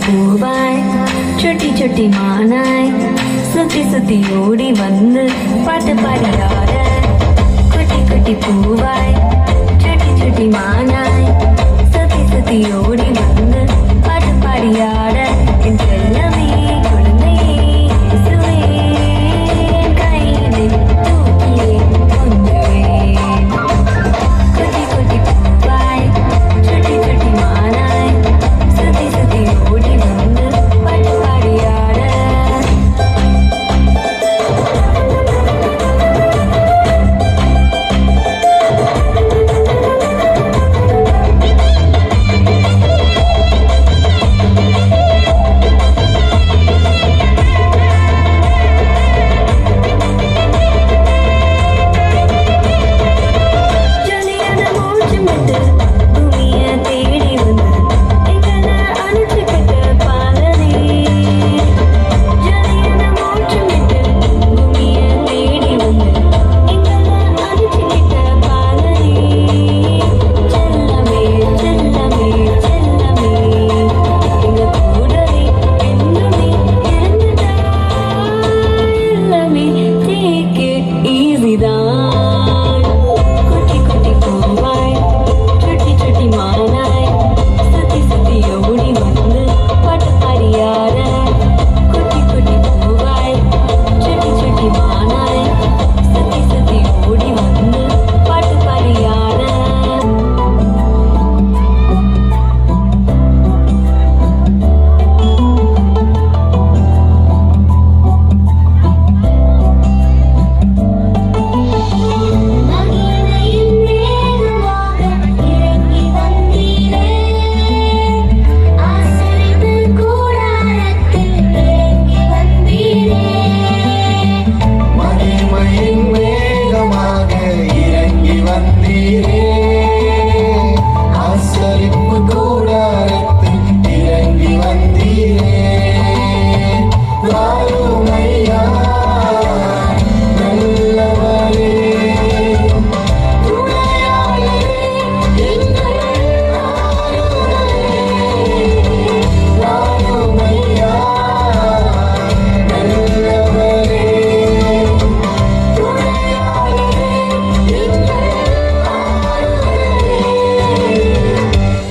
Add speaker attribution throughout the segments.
Speaker 1: பூவாய் சுட்டி சுட்டி மானாய் சுத்தி சுத்தி ஓடி வந்து பாட்டு பாடியார குட்டி குட்டி பூவாய் சுட்டி சுட்டி மானாய் சுத்தி சுத்தி ஓடி வந்து பாட்டு பாடியாட என் செல்லமே குழந்தையே இயேசுவே என் கையிலே தூக்கியே கொஞ்சுவேன் குட்டி குட்டி பூவாய் சுட்டி சுட்டி மானாய் சுத்தி சுத்தி ஓடி வந்து பாட்டு பாடியாட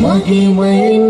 Speaker 2: மகிமையின்